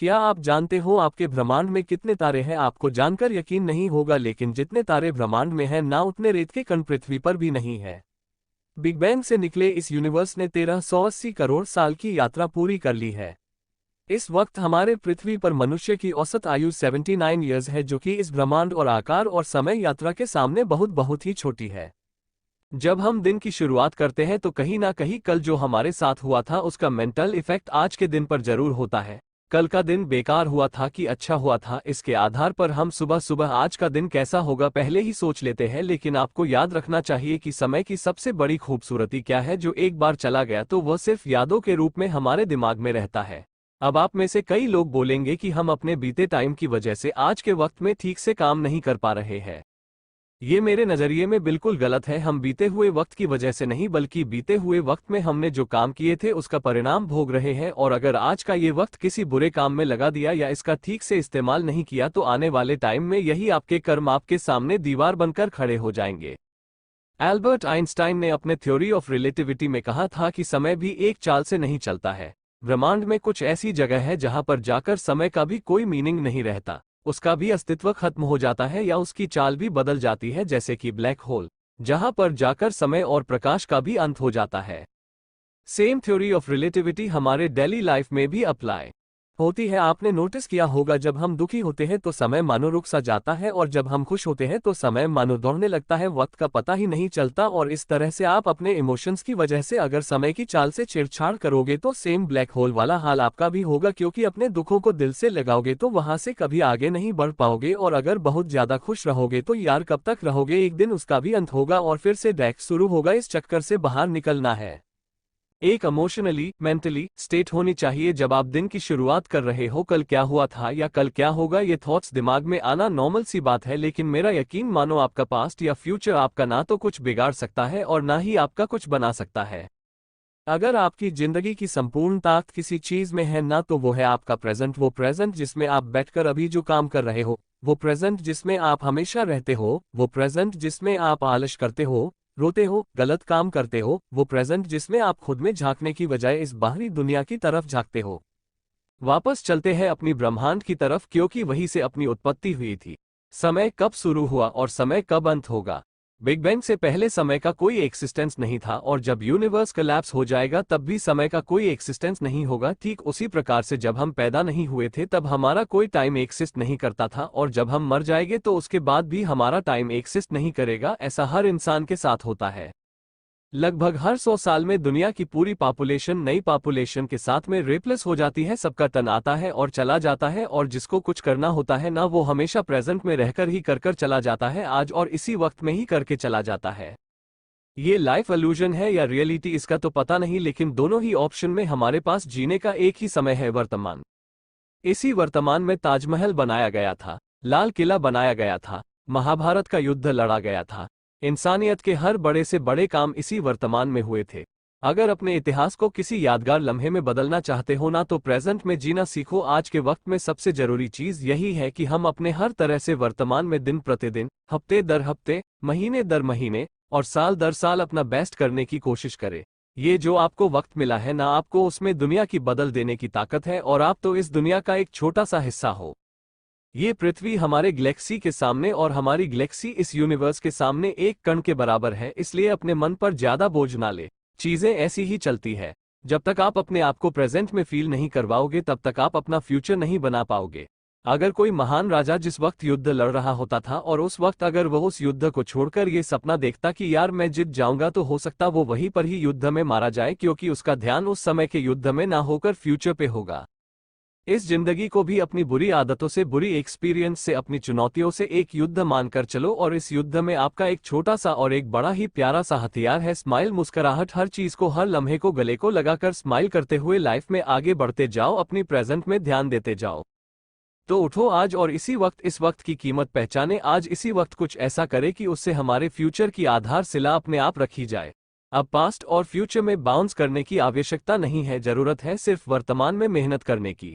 क्या आप जानते हो आपके ब्रह्मांड में कितने तारे हैं? आपको जानकर यकीन नहीं होगा, लेकिन जितने तारे ब्रह्मांड में हैं ना उतने रेत के कण पृथ्वी पर भी नहीं है। बिग बैंग से निकले इस यूनिवर्स ने 1380 करोड़ साल की यात्रा पूरी कर ली है। इस वक्त हमारे पृथ्वी पर मनुष्य की औसत आयु 79 ईयर्स है, जो कि इस ब्रह्मांड और आकार और समय यात्रा के सामने बहुत बहुत ही छोटी है। जब हम दिन की शुरुआत करते हैं तो कहीं ना कहीं कल जो हमारे साथ हुआ था उसका मेंटल इफेक्ट आज के दिन पर जरूर होता है। कल का दिन बेकार हुआ था कि अच्छा हुआ था, इसके आधार पर हम सुबह सुबह आज का दिन कैसा होगा पहले ही सोच लेते हैं। लेकिन आपको याद रखना चाहिए कि समय की सबसे बड़ी खूबसूरती क्या है, जो एक बार चला गया तो वह सिर्फ यादों के रूप में हमारे दिमाग में रहता है। अब आप में से कई लोग बोलेंगे कि हम अपने बीते टाइम की वजह से आज के वक्त में ठीक से काम नहीं कर पा रहे हैं। ये मेरे नज़रिए में बिल्कुल गलत है। हम बीते हुए वक्त की वजह से नहीं, बल्कि बीते हुए वक्त में हमने जो काम किए थे उसका परिणाम भोग रहे हैं। और अगर आज का ये वक्त किसी बुरे काम में लगा दिया या इसका ठीक से इस्तेमाल नहीं किया तो आने वाले टाइम में यही आपके कर्म आपके सामने दीवार बनकर खड़े हो जाएंगे। एल्बर्ट आइंस्टाइन ने अपने थ्योरी ऑफ रिलेटिविटी में कहा था कि समय भी एक चाल से नहीं चलता है। ब्रह्मांड में कुछ ऐसी जगह है जहां पर जाकर समय का भी कोई मीनिंग नहीं रहता, उसका भी अस्तित्व खत्म हो जाता है या उसकी चाल भी बदल जाती है, जैसे कि ब्लैक होल, जहां पर जाकर समय और प्रकाश का भी अंत हो जाता है। सेम थ्योरी ऑफ रिलेटिविटी हमारे डेली लाइफ में भी अप्लाई होती है। आपने नोटिस किया होगा, जब हम दुखी होते हैं तो समय मानो रुक सा जाता है और जब हम खुश होते हैं तो समय मानो दौड़ने लगता है, वक्त का पता ही नहीं चलता। और इस तरह से आप अपने इमोशंस की वजह से अगर समय की चाल से छेड़छाड़ करोगे तो सेम ब्लैक होल वाला हाल आपका भी होगा, क्योंकि अपने दुखों को दिल से लगाओगे तो वहां से कभी आगे नहीं बढ़ पाओगे। और अगर बहुत ज्यादा खुश रहोगे तो यार कब तक रहोगे, एक दिन उसका भी अंत होगा और फिर से डेक शुरू होगा। इस चक्कर से बाहर निकलना है। एक इमोशनली मेंटली स्टेट होनी चाहिए जब आप दिन की शुरुआत कर रहे हो। कल क्या हुआ था या कल क्या होगा, ये थॉट्स दिमाग में आना नॉर्मल सी बात है, लेकिन मेरा यकीन मानो आपका पास्ट या फ्यूचर आपका ना तो कुछ बिगाड़ सकता है और ना ही आपका कुछ बना सकता है। अगर आपकी जिंदगी की संपूर्ण ताकत किसी चीज में है ना तो वो है आपका प्रेजेंट। वो प्रेजेंट जिसमें आप बैठकर अभी जो काम कर रहे हो, वो प्रेजेंट जिसमें आप हमेशा रहते हो, वो प्रेजेंट जिसमें आप आलस करते हो, रोते हो, गलत काम करते हो, वो प्रेजेंट जिसमें आप खुद में झांकने की बजाय इस बाहरी दुनिया की तरफ झांकते हो। वापस चलते हैं अपनी ब्रह्मांड की तरफ, क्योंकि वहीं से अपनी उत्पत्ति हुई थी। समय कब शुरू हुआ और समय कब अंत होगा? बिग बैंग से पहले समय का कोई एक्सिस्टेंस नहीं था, और जब यूनिवर्स कोलैप्स हो जाएगा तब भी समय का कोई एक्सिस्टेंस नहीं होगा। ठीक उसी प्रकार से जब हम पैदा नहीं हुए थे तब हमारा कोई टाइम एक्सिस्ट नहीं करता था, और जब हम मर जाएंगे तो उसके बाद भी हमारा टाइम एक्सिस्ट नहीं करेगा। ऐसा हर इंसान के साथ होता है। लगभग हर 100 साल में दुनिया की पूरी पॉपुलेशन नई पॉपुलेशन के साथ में रिप्लेस हो जाती है। सबका टर्न आता है और चला जाता है, और जिसको कुछ करना होता है ना वो हमेशा प्रेजेंट में रहकर ही कर चला जाता है, आज और इसी वक्त में ही करके चला जाता है। ये लाइफ इल्यूजन है या रियलिटी, इसका तो पता नहीं, लेकिन दोनों ही ऑप्शन में हमारे पास जीने का एक ही समय है, वर्तमान। इसी वर्तमान में ताजमहल बनाया गया था, लाल किला बनाया गया था, महाभारत का युद्ध लड़ा गया था। इंसानियत के हर बड़े से बड़े काम इसी वर्तमान में हुए थे। अगर अपने इतिहास को किसी यादगार लम्हे में बदलना चाहते हो ना तो प्रेजेंट में जीना सीखो। आज के वक्त में सबसे जरूरी चीज यही है कि हम अपने हर तरह से वर्तमान में दिन प्रतिदिन, हफ्ते दर हफ्ते, महीने दर महीने और साल दर साल अपना बेस्ट करने की कोशिश करें। ये जो आपको वक्त मिला है ना, आपको उसमें दुनिया की बदल देने की ताकत है, और आप तो इस दुनिया का एक छोटा सा हिस्सा हो। ये पृथ्वी हमारे गैलेक्सी के सामने और हमारी गैलेक्सी इस यूनिवर्स के सामने एक कण के बराबर है, इसलिए अपने मन पर ज्यादा बोझ ना ले। चीजें ऐसी ही चलती है। जब तक आप अपने आप को प्रेजेंट में फील नहीं करवाओगे तब तक आप अपना फ्यूचर नहीं बना पाओगे। अगर कोई महान राजा जिस वक्त युद्ध लड़ रहा होता था और उस वक्त अगर वह उस युद्ध को छोड़कर ये सपना देखता कि यार मैं जीत जाऊंगा, तो हो सकता वो वहीं पर ही युद्ध में मारा जाए, क्योंकि उसका ध्यान उस समय के युद्ध में ना होकर फ्यूचर पे होगा। इस जिंदगी को भी अपनी बुरी आदतों से, बुरी एक्सपीरियंस से, अपनी चुनौतियों से एक युद्ध मानकर चलो, और इस युद्ध में आपका एक छोटा सा और एक बड़ा ही प्यारा सा हथियार है, स्माइल, मुस्कुराहट। हर चीज को, हर लम्हे को गले को लगाकर स्माइल करते हुए लाइफ में आगे बढ़ते जाओ, अपनी प्रेजेंट में ध्यान देते जाओ। तो उठो आज और इसी वक्त इस वक्त की कीमत पहचाने। आज इसी वक्त कुछ ऐसा करे कि उससे हमारे फ्यूचर की आधारशिला अपने आप रखी जाए। अब पास्ट और फ्यूचर में बाउंस करने की आवश्यकता नहीं है, जरूरत है सिर्फ वर्तमान में मेहनत करने की।